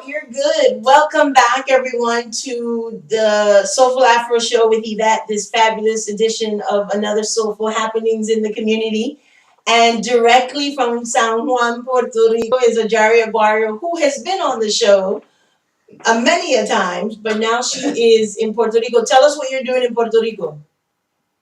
you're good. Welcome back, everyone, to the Soulful Afro show with Yvette, this fabulous edition of another Soulful Happenings in the Community. And directly from San Juan, Puerto Rico, is Ajari Aguario, who has been on the show many a times, but now she is in Puerto Rico. Tell us what you're doing in Puerto Rico.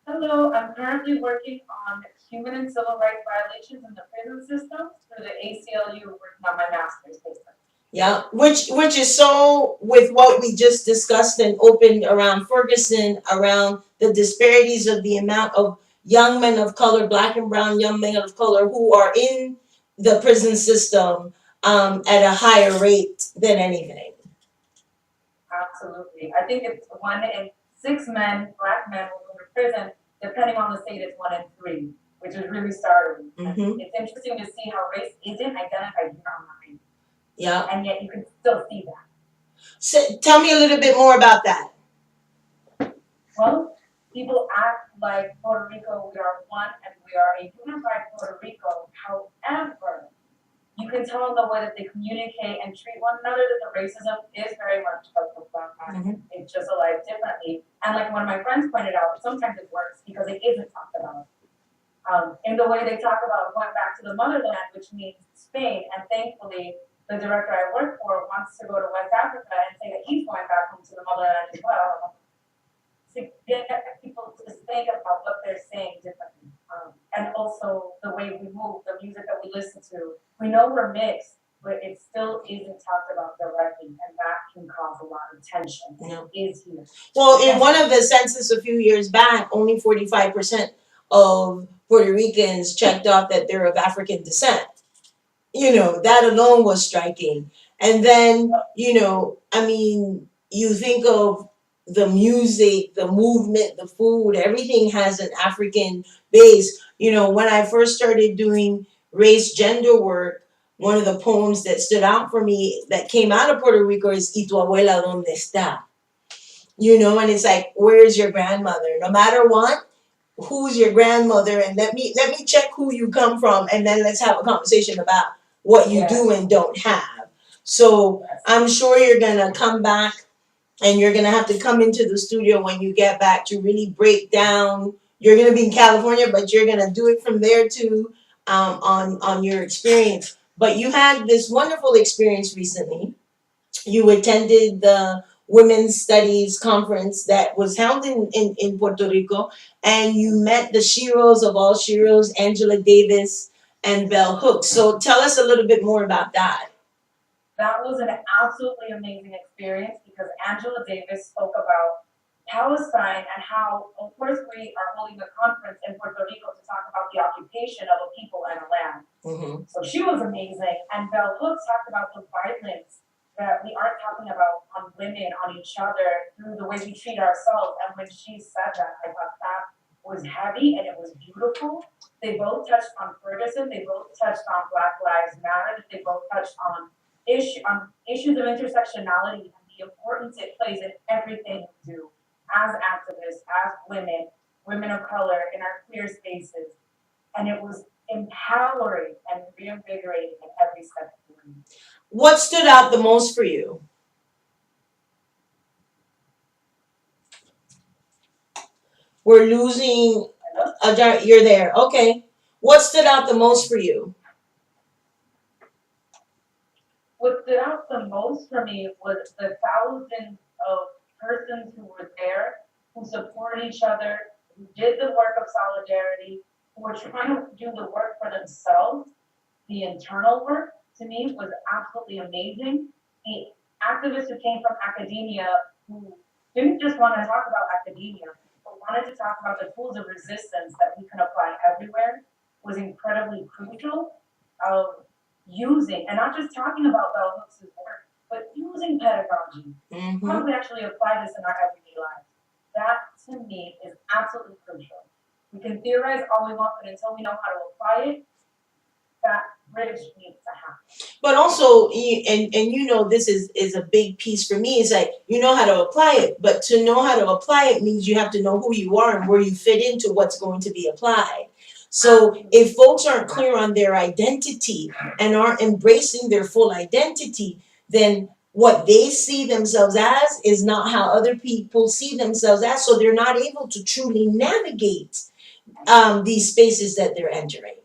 Hello, I'm currently working on human and civil rights violations in the prison system through the ACLU, working on my master's paper. Yeah, which is so with what we just discussed and opened around Ferguson, around the disparities of the amount of young men of color, black and brown young men of color who are in the prison system at a higher rate than anything. Absolutely. I think it's 1 in 6 men, black men, will go to prison. Depending on the state, it's 1 in 3, which is really startling. Mm-hmm. It's interesting to see how race isn't identified here online, Yeah. and yet you can still see that. So, tell me a little bit more about that. Well, people act like Puerto Rico, we are one and we are a unified Puerto Rico. However, you can tell in the way that they communicate and treat one another that the racism is very much of the black man. Mm-hmm. It's just alive differently. And like one of my friends pointed out, sometimes it works because it isn't talked about. In the way they talk about going back to the motherland, which means Spain, and thankfully the director I work for wants to go to West Africa and say that he's going back home to the motherland as well. To get people to think about what they're saying differently. And also the way we move, the music that we listen to. We know we're mixed, but it still isn't talked about directly, and that can cause a lot of tension. Yeah. It is here. Well, in one of the census a few years back, only 45% of Puerto Ricans checked off that they're of African descent. That alone was striking. And then, I mean, you think of the music, the movement, the food, everything has an African base. When I first started doing race gender work, one of the poems that stood out for me that came out of Puerto Rico is Y tu abuela donde está? And it's like, where's your grandmother? No matter what, who's your grandmother, and let me check who you come from, and then let's have a conversation about what you do and don't have. So I'm sure you're gonna come back, and you're gonna have to come into the studio when you get back to really break down. You're gonna be in California, but you're gonna do it from there too, on your experience. But you had this wonderful experience recently. You attended the Women's Studies Conference that was held in Puerto Rico, and you met the sheroes of all sheroes, Angela Davis and Bell Hooks. So tell us a little bit more about that. That was an absolutely amazing experience because Angela Davis spoke about Palestine and how, of course, we are holding a conference in Puerto Rico to talk about the occupation of a people and a land. Mm-hmm. So she was amazing. And Bell Hooks talked about the violence that we aren't talking about on women, on each other, through the way we treat ourselves. And when she said that, I thought that was heavy and it was beautiful. They both touched on Ferguson. They both touched on Black Lives Matter. They both touched on issues of intersectionality and the importance it plays in everything we do as activists, as women of color in our queer spaces. And it was empowering and reinvigorating in every step of the way. What stood out the most for you? We're losing. You're there. Okay. What stood out the most for you? What stood out the most for me was the thousands of persons who were there, who supported each other, who did the work of solidarity, who were trying to do the work for themselves. The internal work, to me, was absolutely amazing. The activists who came from academia, who didn't just want to talk about academia, but wanted to talk about the tools of resistance that we can apply everywhere, was incredibly crucial. Of using, and not just talking about Bell Hooks' work, but using pedagogy. Mm-hmm. How do we actually apply this in our everyday lives? That, to me, is absolutely crucial. We can theorize all we want, but until we know how to apply it, that bridge needs to happen. But also, and this is a big piece for me. It's like you know how to apply it, but to know how to apply it means you have to know who you are and where you fit into what's going to be applied. So if folks aren't clear on their identity and aren't embracing their full identity, then what they see themselves as is not how other people see themselves as, so they're not able to truly navigate these spaces that they're entering.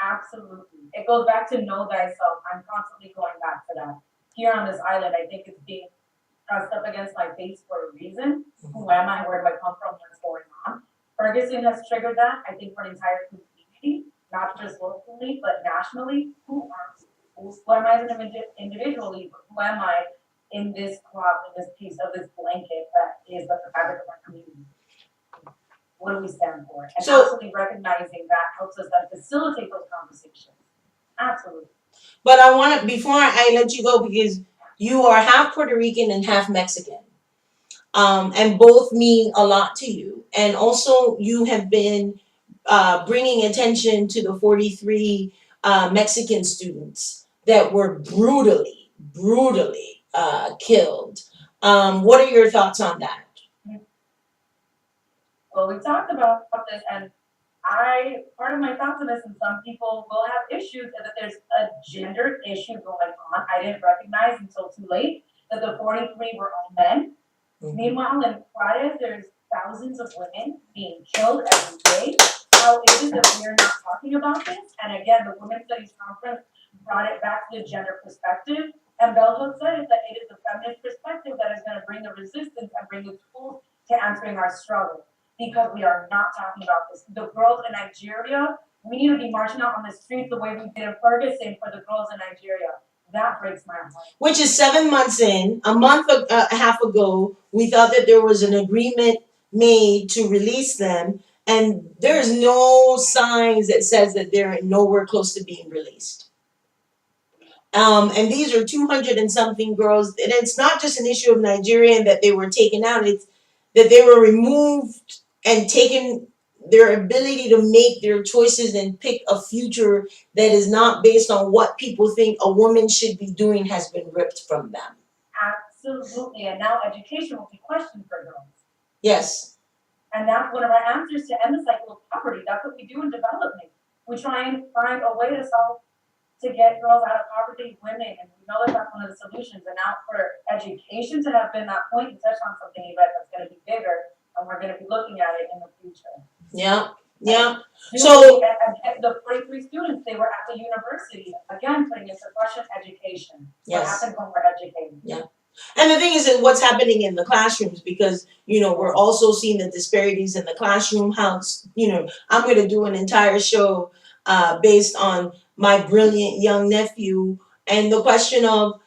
Absolutely. It goes back to know thyself. I'm constantly going back to that. Here on this island, I think it's being pressed up against my face for a reason. Who am I? Where do I come from? What's going on? Ferguson has triggered that, I think, for an entire community, not just locally, but nationally. Who am I as an individually, but who am I in this cloth, in this piece of this blanket that is the fabric of our community? What do we stand for? And So, absolutely recognizing that helps us then facilitate those conversations. Absolutely. but I want to, before I let you go, because you are half Puerto Rican and half Mexican, and both mean a lot to you. And also, you have been bringing attention to the 43 Mexican students that were brutally killed. What are your thoughts on that? Well, we talked about this, and part of my thoughts on this, and some people will have issues, is that there's a gender issue going on. I didn't recognize until too late that the 43 were all men. Mm-hmm. Meanwhile, in Juarez, there's thousands of women being killed every day. How is it that we're not talking about this? And again, the Women's Studies Conference brought it back to the gender perspective. And Bell Hooks said it, that it is the feminist perspective that is going to bring the resistance and bring the tools to answering our struggle. Because we are not talking about this. The girls in Nigeria, we need to be marching out on the streets the way we did in Ferguson for the girls in Nigeria. That breaks my heart. Which is 7 months in. A month and a half ago, we thought that there was an agreement made to release them, and there's no signs that says that they're nowhere close to being released. And these are 200 and something girls, and it's not just an issue of Nigeria and that they were taken out, it's that they were removed and taken their ability to make their choices and pick a future that is not based on what people think a woman should be doing has been ripped from them. Absolutely, and now education will be questioned for girls. Yes. And that's one of our answers to end the cycle of poverty. That's what we do in development. We try and find a way to get girls out of poverty, women, and we know that that's one of the solutions. And now for education to have been that point, you touched on something, Yvette, that's going to be bigger, and we're going to be looking at it in the future. Yeah, yeah. So the 43 students, they were at the university, again, putting into question education. Yes. What happens when we're educated? Yeah. And the thing is that what's happening in the classrooms, because, we're also seeing the disparities in the classroom, how, I'm going to do an entire show based on my brilliant young nephew and the question of,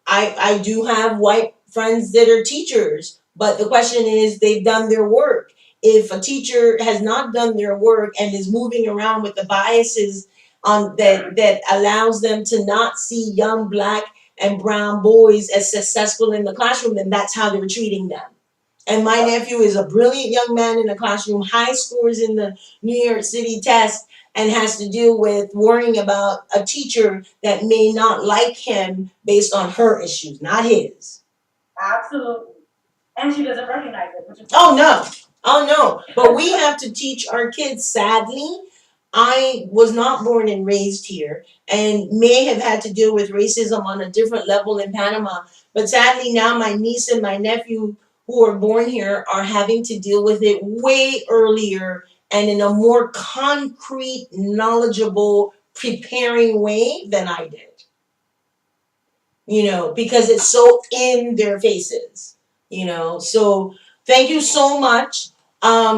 I do have white friends that are teachers, but the question is they've done their work. If a teacher has not done their work and is moving around with the biases on that allows them to not see young black and brown boys as successful in the classroom, then that's how they're treating them. And my nephew is a brilliant young man in the classroom, high scores in the New York City test, and has to deal with worrying about a teacher that may not like him based on her issues, not his. Absolutely. And she doesn't recognize it, which is Oh no. But we have to teach our kids, sadly. I was not born and raised here and may have had to deal with racism on a different level in Panama. But sadly, now my niece and my nephew who are born here are having to deal with it way earlier and in a more concrete, knowledgeable, preparing way than I did. Because it's so in their faces, So thank you so much.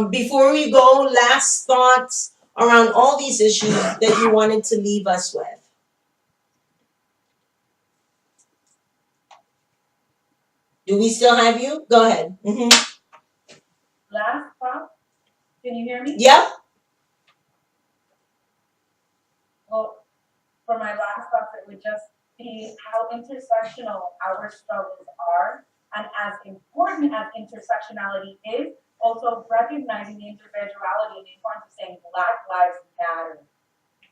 Before we go, last thoughts around all these issues that you wanted to leave us with. Do we still have you? Go ahead. Mm-hmm. Last thought? Can you hear me? Yep. Well, for my last thoughts, it would just be how intersectional our struggles are, and as important as intersectionality is, also recognizing the individuality and the importance of saying Black lives matter,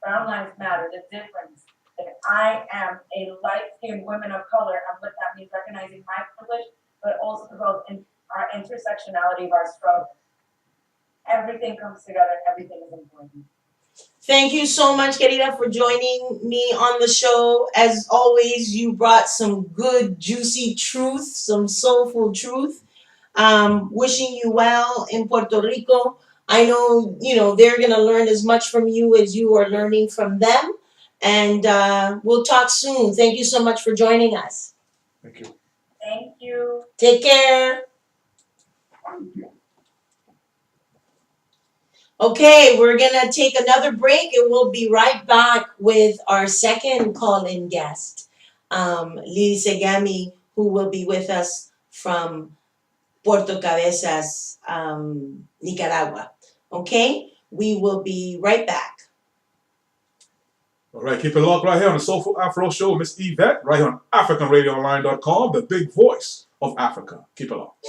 brown lives matter, the difference. That I am a light-skinned woman of color, and what that means, recognizing my privilege, but also both in our intersectionality of our struggle. Everything comes together, everything is important. Thank you so much, querida, for joining me on the show. As always, you brought some good, juicy truth, some soulful truth. Wishing you well in Puerto Rico. I know, they're going to learn as much from you as you are learning from them. And we'll talk soon. Thank you so much for joining us. Thank you. Thank you. Take care. Okay, we're going to take another break and we'll be right back with our second call-in guest, Lili Segami, who will be with us from Puerto Cabezas, Nicaragua. Okay, we will be right back. All right, keep it locked right here on the Soulful Afro Show with Miss Yvette, right here on AfricanRadioOnline.com, the big voice of Africa. Keep it locked.